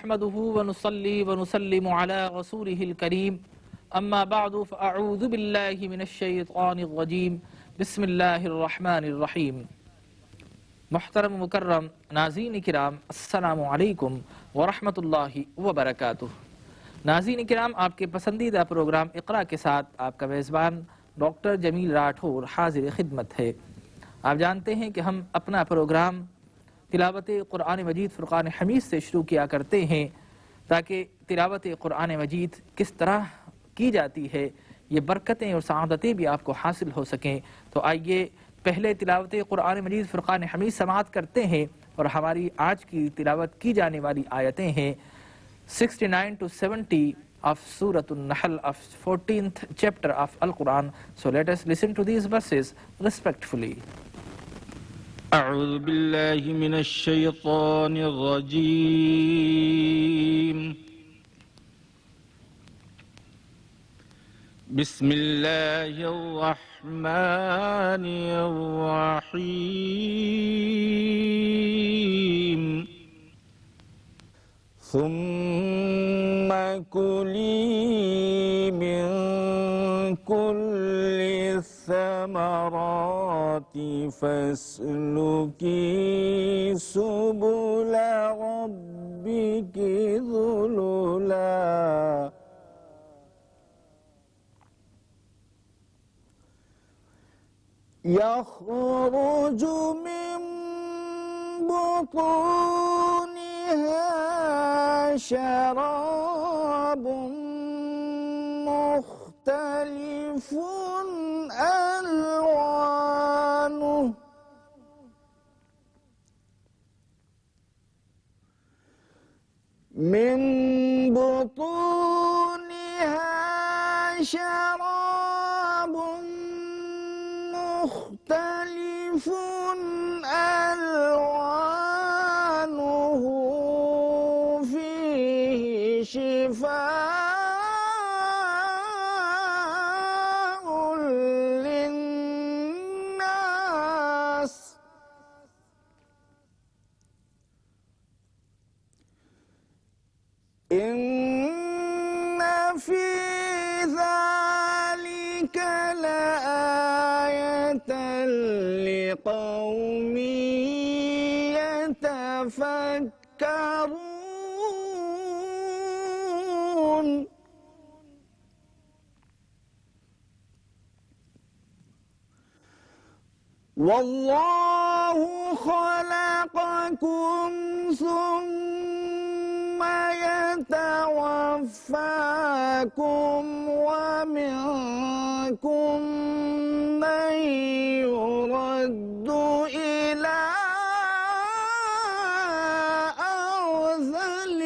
نحمده ونصلي ونسلم على رسوله الكريم اما بعد فاعوذ بالله من الشیطان الرجیم بسم اللہ الرحمن الرحیم۔ محترم مکرم ناظرین کرام، السلام علیکم ورحمۃ اللہ وبرکاتہ۔ ناظرین کرام، آپ کے پسندیدہ پروگرام اقرا کے ساتھ آپ کا میزبان ڈاکٹر جمیل راٹھور حاضر خدمت ہے۔ آپ جانتے ہیں کہ ہم اپنا پروگرام تلاوت قرآن مجید فرقان حمید سے شروع کیا کرتے ہیں تاکہ تلاوت قرآن مجید کس طرح کی جاتی ہے یہ برکتیں اور سعادتیں بھی آپ کو حاصل ہو سکیں۔ تو آئیے پہلے تلاوت قرآن مجید فرقان حمید سماعت کرتے ہیں، اور ہماری آج کی تلاوت کی جانے والی آیتیں ہیں 69 to 70 of Surah An-Nahl of 14th chapter of Al-Quran. So let us listen to these verses respectfully. أعوذ بالله من الشيطان الرجيم. بسم الله الرحمن الرحيم. ثم كلي من كل الثمرات فاسلكي سبل ربك ذللا يخرج من بطونها شراب مختلف ألوانه من بطونها شراب مختلف ألوانه فيه شفاء للناس إن في ذلك لآية لقوم يتفكرون. والله خلقكم ثم يتوفاكم ومنكم من يرد إلى أرذل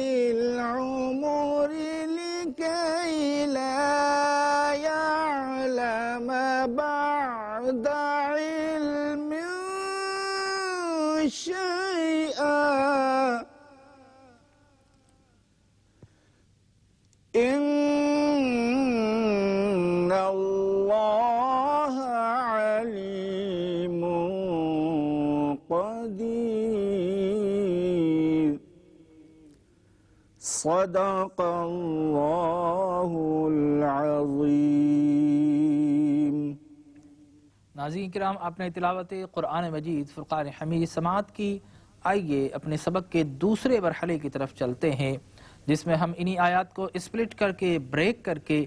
العمر لكي لا يعلم بعد علم شيئا. إن الله عليم قدير. صدق اللہ العظیم. ناظرین کرام، آپ نے تلاوت قرآن مجید فرقان حمید سماعت کی۔ آئیے اپنے سبق کے دوسرے مرحلے کی طرف چلتے ہیں، جس میں ہم انہی آیات کو اسپلٹ کر کے بریک کر کے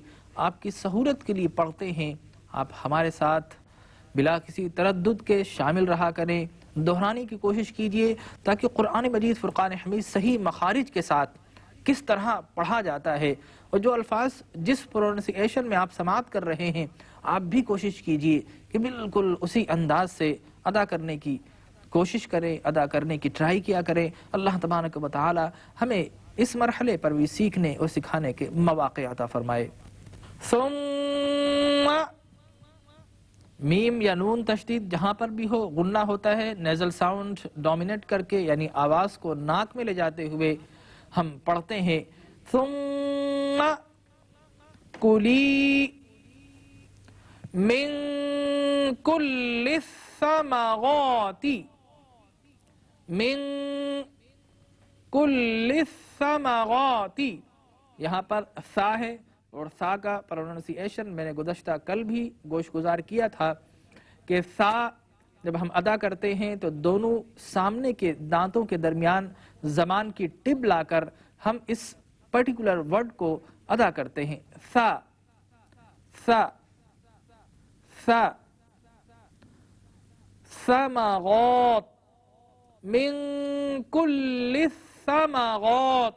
آپ کی سہولت کے لیے پڑھتے ہیں۔ آپ ہمارے ساتھ بلا کسی تردد کے شامل رہا کریں، دہرانے کی کوشش کیجئے تاکہ قرآن مجید فرقان حمید صحیح مخارج کے ساتھ کس طرح پڑھا جاتا ہے، اور جو الفاظ جس پروننسیشن میں آپ سماعت کر رہے ہیں آپ بھی کوشش کیجئے کہ بالکل اسی انداز سے ادا کرنے کی کوشش کریں، ادا کرنے کی ٹرائی کیا کریں۔ اللہ تبارک و تعالی ہمیں اس مرحلے پر بھی سیکھنے اور سکھانے کے مواقع عطا فرمائے۔ ثم میم یا نون تشدید جہاں پر بھی ہو غنہ ہوتا ہے، نیزل ساؤنڈ ڈومینیٹ کر کے، یعنی آواز کو ناک میں لے جاتے ہوئے ہم پڑھتے ہیں ثم کلی من کل الثمرات، من کل الثمرات، یہاں پر سا ہے اور سا کا پروننسیشن میں نے گزشتہ کل بھی گوش گزار کیا تھا کہ سا جب ہم ادا کرتے ہیں تو دونوں سامنے کے دانتوں کے درمیان زبان کی ٹب لا کر ہم اس پرٹیکولر ورڈ کو ادا کرتے ہیں. سا سا سا ثمرات من کل الثمرات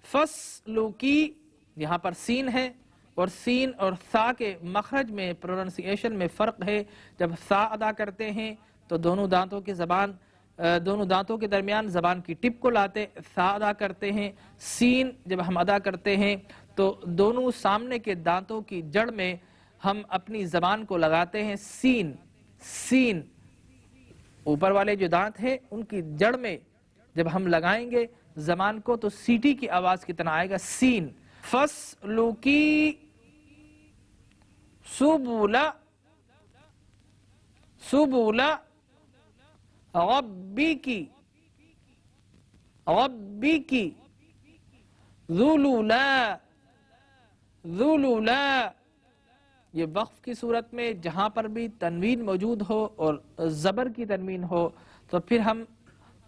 فسلکی، یہاں پر سین ہے اور سین اور سا کے مخرج میں پروننسیشن میں فرق ہے. جب سا ادا کرتے ہیں تو دونوں دانتوں کے درمیان زبان کی ٹپ کو لاتے سا ادا کرتے ہیں. سین جب ہم ادا کرتے ہیں تو دونوں سامنے کے دانتوں کی جڑ میں ہم اپنی زبان کو لگاتے ہیں سین. سین اوپر والے جو دانت ہیں ان کی جڑ میں جب ہم لگائیں گے زبان کو تو سیٹی کی آواز کی طرح آئے گا سین. فسلکی سبل سبل ربکی ربکی ذللا ذللا. یہ وقف کی صورت میں جہاں پر بھی تنوین موجود ہو اور زبر کی تنوین ہو تو پھر ہم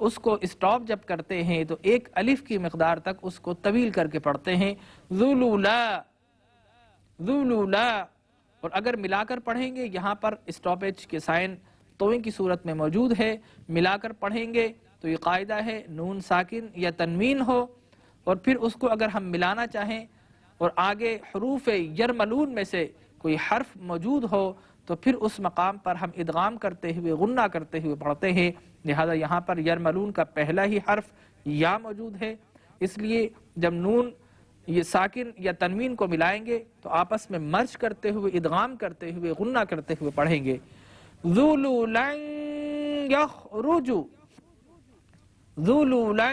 اس کو اسٹاپ جب کرتے ہیں تو ایک الف کی مقدار تک اس کو طویل کر کے پڑھتے ہیں ذللا ذللا. اور اگر ملا کر پڑھیں گے یہاں پر اسٹاپیج کے سائن توئیں کی صورت میں موجود ہے، ملا کر پڑھیں گے تو یہ قاعدہ ہے نون ساکن یا تنوین ہو اور پھر اس کو اگر ہم ملانا چاہیں اور آگے حروف یرملون میں سے کوئی حرف موجود ہو تو پھر اس مقام پر ہم ادغام کرتے ہوئے غنہ کرتے ہوئے پڑھتے ہیں. لہذا یہاں پر یرملون کا پہلا ہی حرف یا موجود ہے، اس لیے جب نون یہ ساکن یا تنوین کو ملائیں گے تو آپس میں مرج کرتے ہوئے ادغام کرتے ہوئے غنہ کرتے ہوئے پڑھیں گے. ذُلُلًا يَخْرُجُ ذُلُلًا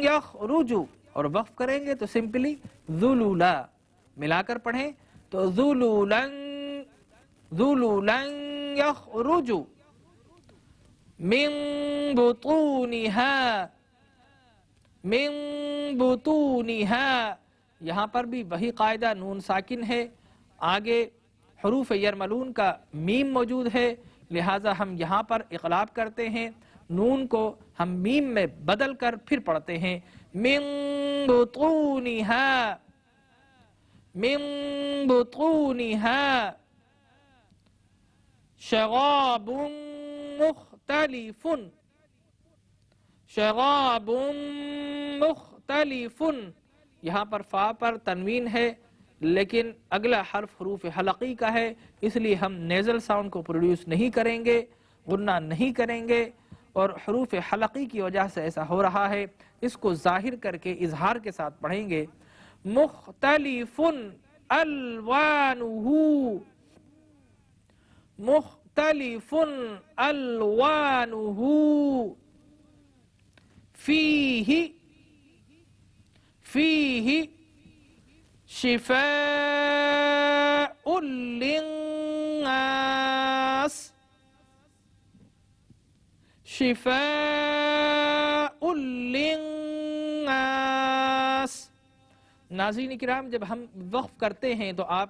يَخْرُجُ. اور وقف کریں گے تو سمپلی ذُلُلًا ملا کر پڑھیں تو ذُلُلًا ذُلُلًا يَخْرُجُ من بطونها من بطونها. یہاں پر بھی وہی قاعدہ نون ساکن ہے، آگے حروف یرملون کا میم موجود ہے، لہٰذا ہم یہاں پر اقلاب کرتے ہیں، نون کو ہم میم میں بدل کر پھر پڑھتے ہیں من بطونها من بطونها شراب مختلف شراب مختلف. یہاں پر فا پر تنوین ہے لیکن اگلا حرف حروف حلقی کا ہے، اس لیے ہم نیزل ساؤنڈ کو پروڈیوس نہیں کریں گے، غنہ نہیں کریں گے اور حروف حلقی کی وجہ سے ایسا ہو رہا ہے. اس کو ظاہر کر کے اظہار کے ساتھ پڑھیں گے مختلف الوانہ مختلف الوانہ فیہ شفاء للناس شفاء للناس. ناظرین کرام جب ہم وقف کرتے ہیں تو آپ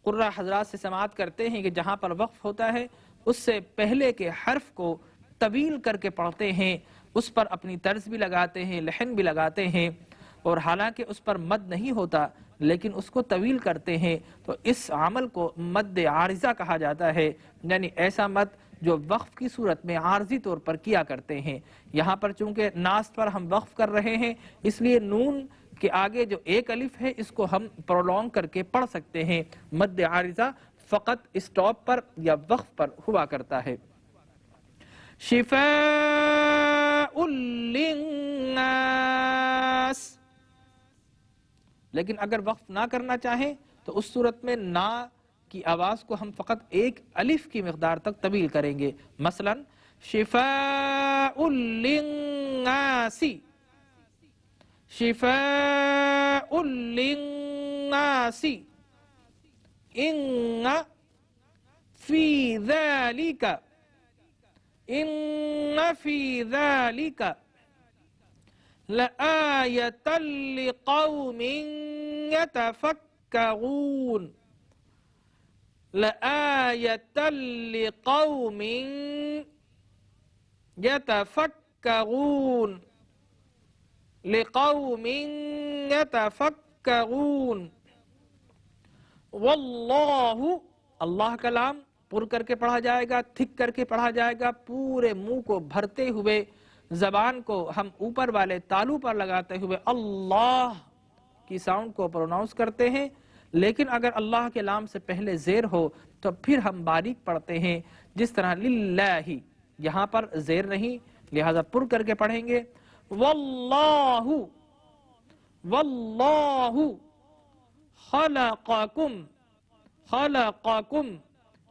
قرہ حضرات سے سماعت کرتے ہیں کہ جہاں پر وقف ہوتا ہے اس سے پہلے کے حرف کو طویل کر کے پڑھتے ہیں، اس پر اپنی طرز بھی لگاتے ہیں، لحن بھی لگاتے ہیں اور حالانکہ اس پر مد نہیں ہوتا لیکن اس کو طویل کرتے ہیں تو اس عمل کو مد عارضہ کہا جاتا ہے، یعنی ایسا مد جو وقف کی صورت میں عارضی طور پر کیا کرتے ہیں. یہاں پر چونکہ ناس پر ہم وقف کر رہے ہیں اس لیے نون کے آگے جو ایک الف ہے اس کو ہم پرولونگ کر کے پڑھ سکتے ہیں. مد عارضہ فقط اسٹاپ پر یا وقف پر ہوا کرتا ہے. شفاء للناس. لیکن اگر وقف نہ کرنا چاہیں تو اس صورت میں نا کی آواز کو ہم فقط ایک الف کی مقدار تک طویل کریں گے. مثلا شفاء للناس شفاء للناس إن في ذلك لآية لقوم يتفكرون لآية لقوم يتفكرون لقوم يتفكرون واللہ اللہ کا لام پر کر کے پڑھا جائے گا، تھک کر کے پڑھا جائے گا، پورے منہ کو بھرتے ہوئے زبان کو ہم اوپر والے تالو پر لگاتے ہوئے اللہ کی ساؤنڈ کو پروناؤنس کرتے ہیں، لیکن اگر اللہ کے لام سے پہلے زیر ہو تو پھر ہم باریک پڑھتے ہیں، جس طرح للہ، یہاں پر زیر نہیں لہذا پر کر کے پڑھیں گے واللہ خلقکم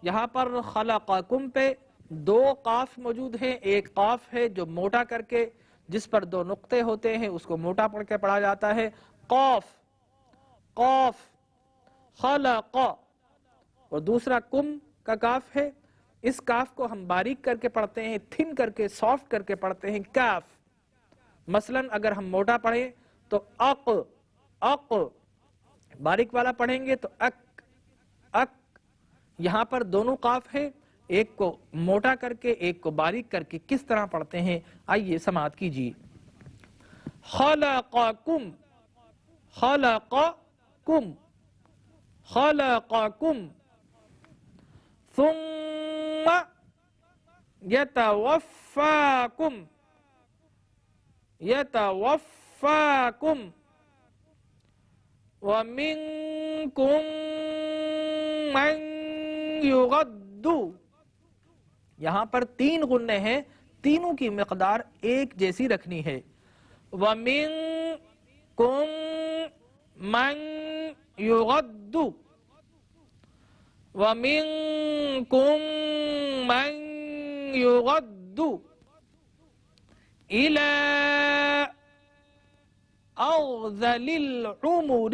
یہاں پر خلقکم پہ دو قاف موجود ہیں، ایک قاف ہے جو موٹا کر کے جس پر دو نقطے ہوتے ہیں اس کو موٹا پڑھ کے پڑھا جاتا ہے، قاف خلق، اور دوسرا کم کا کاف ہے، اس کاف کو ہم باریک کر کے پڑھتے ہیں، تھن کر کے سافٹ کر کے پڑھتے ہیں کاف۔ مثلا اگر ہم موٹا پڑھیں تو اق باریک والا پڑھیں گے تو اک یہاں پر دونوں قاف ہیں، ایک کو موٹا کر کے ایک کو باریک کر کے کس طرح پڑھتے ہیں آئیے سماعت کیجیے۔ خلقکم ثم يتوفاكم ومنكم من يرد، یہاں پر تین غنّے ہیں، تینوں کی مقدار ایک جیسی رکھنی ہے، ومنكم من يرد ومنكم من يرد إلى أرذل العمر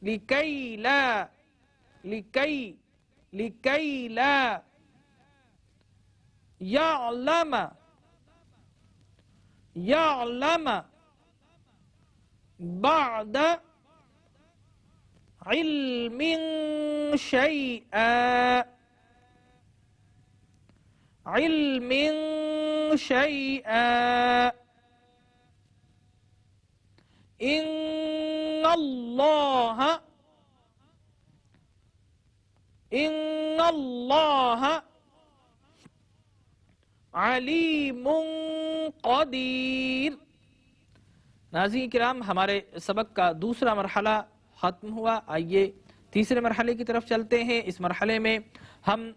لكي لا يعلم بعد علم شيئا إن الله علیم قدیر۔ ناظرین کرام، ہمارے سبق کا دوسرا مرحلہ ختم ہوا، آئیے تیسرے مرحلے کی طرف چلتے ہیں۔ اس مرحلے میں ہم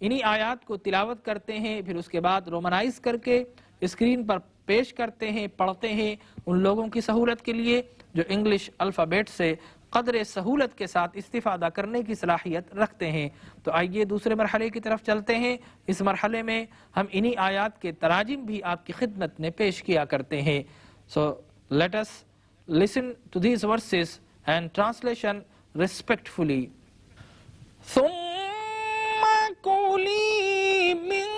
انہی آیات کو تلاوت کرتے ہیں، پھر اس کے بعد رومنائز کر کے اسکرین پر پیش کرتے ہیں، پڑھتے ہیں ان لوگوں کی سہولت کے لیے جو انگلش الفابیٹ سے قدر سہولت کے ساتھ استفادہ کرنے کی صلاحیت رکھتے ہیں۔ تو آئیے دوسرے مرحلے کی طرف چلتے ہیں۔ اس مرحلے میں ہم انہی آیات کے تراجم بھی آپ کی خدمت میں پیش کیا کرتے ہیں۔ So let us listen to these verses and translation respectfully. ثم كلي من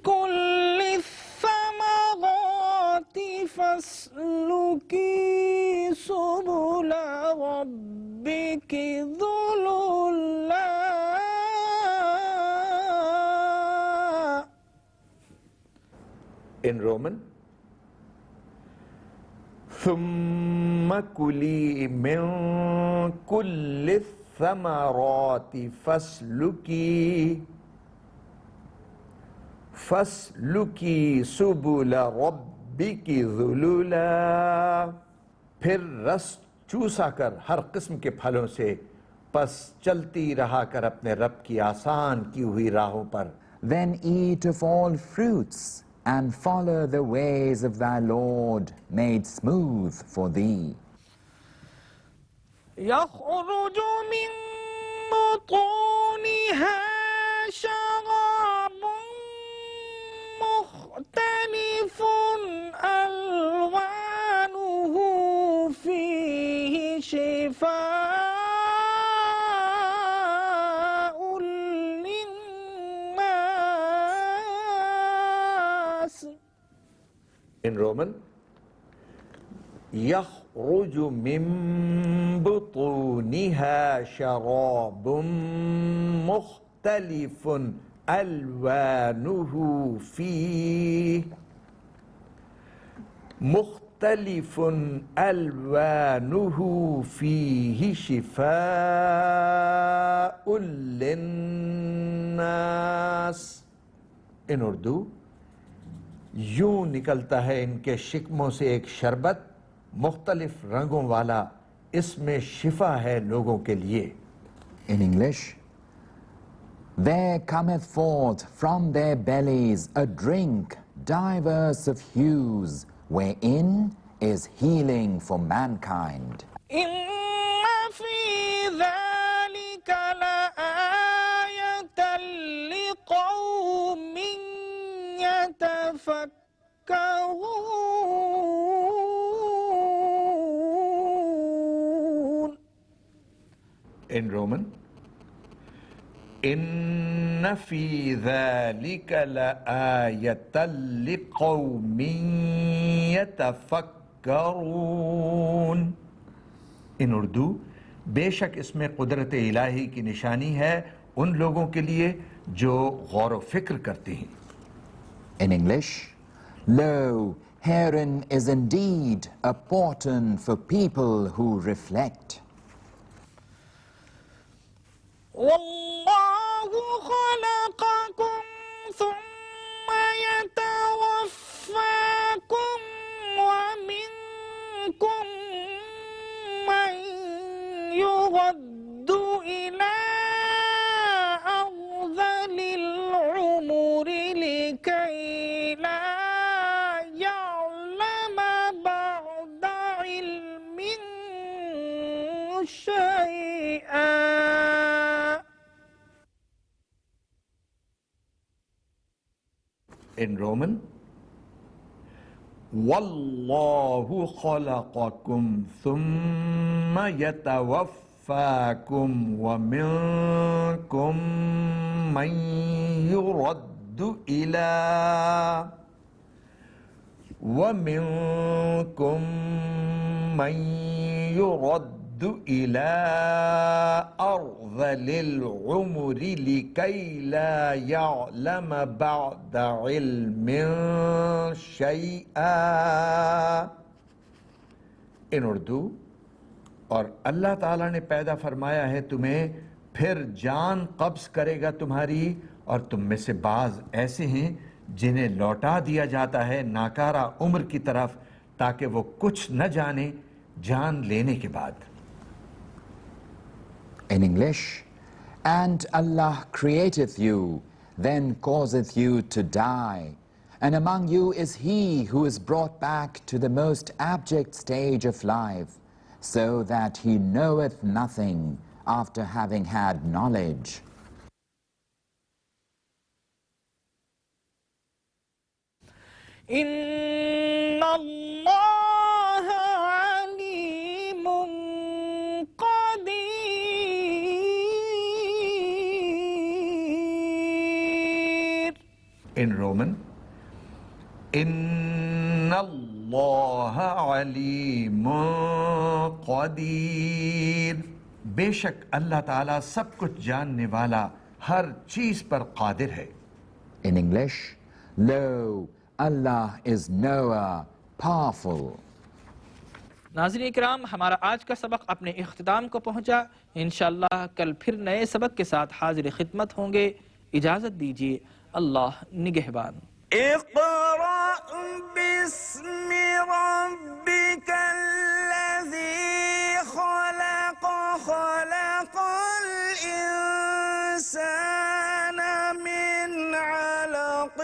كل الثمرات فاسلكي سبل ربك ذللا In Roman, ثم كلي من كل الثمرات فاسلكي سبل ربك ذللا، پھر رس چوسا کر ہر قسم کے پھلوں سے، پس چلتی رہا کر اپنے رب کی آسان کی ہوئی راہوں پر۔ Then eat of all fruits and follow the ways of thy Lord made smooth for thee. يخرج من بطونها شراب مختلف ألوانه فيه شفاء للناس. In Roman, يخرج من بطونها شراب مختلف ألوانه فيه مختلف ألوانه فيه شفاء للناس. In Urdu, یوں نکلتا ہے ان کے شکموں سے ایک شربت مختلف رنگوں والا، اس میں شفا ہے لوگوں کے لیے. In English, there cometh forth from their bellies a drink diverse of hues, wherein is healing for mankind. إن في ذلك لآية لقوم يتفكرون. In Roman, إن في ذلك لآية لقوم يتفكرون. In Urdu, بے شک اس میں قدرت الہی کی نشانی ہے ان لوگوں کے لیے جو غور و فکر کرتے ہیں. In English, lo, herein is indeed a portent for people who reflect. والله خلقكم ثم يتوفاكم ومنكم من يرد إلى أرذل العمر لكي لا يعلم بعد علم شيئا. In Roman, وَاللَّهُ خَلَقَكُمْ ثُمَّ يَتَوَفَّاكُمْ وَمِنْكُمْ مَنْ يُرَدُّ إِلَى أَرْذَلِ الْعُمُرِ لِكَيْ لَا يَعْلَمَ بَعْدَ عِلْمٍ شَيْئًا. In Urdu, اور اللہ تعالیٰ نے پیدا فرمایا ہے تمہیں، پھر جان قبض کرے گا تمہاری، اور تم میں سے بعض ایسے ہیں جنہیں لوٹا دیا جاتا ہے ناکارہ عمر کی طرف تاکہ وہ کچھ نہ جانے جان لینے کے بعد. In English, and Allah createth you, then causeth you to die, and among you is he who is brought back to the most abject stage of life, so that he knoweth nothing after having had knowledge. إن الله عليم قدير. In Roman, إِنَّ اللَّهَ عَلِيمٌ قَدِير. بے شک اللہ تعالیٰ سب کچھ جاننے والا، ہر چیز پر قادر ہے. In English, lo, Allah is knower, powerful. ناظرین اکرام، ہمارا آج کا سبق اپنے اختتام کو پہنچا. انشاءاللہ کل پھر نئے سبق کے ساتھ حاضر خدمت ہوں گے. اجازت دیجیے. اللہ نگہبان. اقرأ باسم ربك الذي خلق خلق الإنسان من علق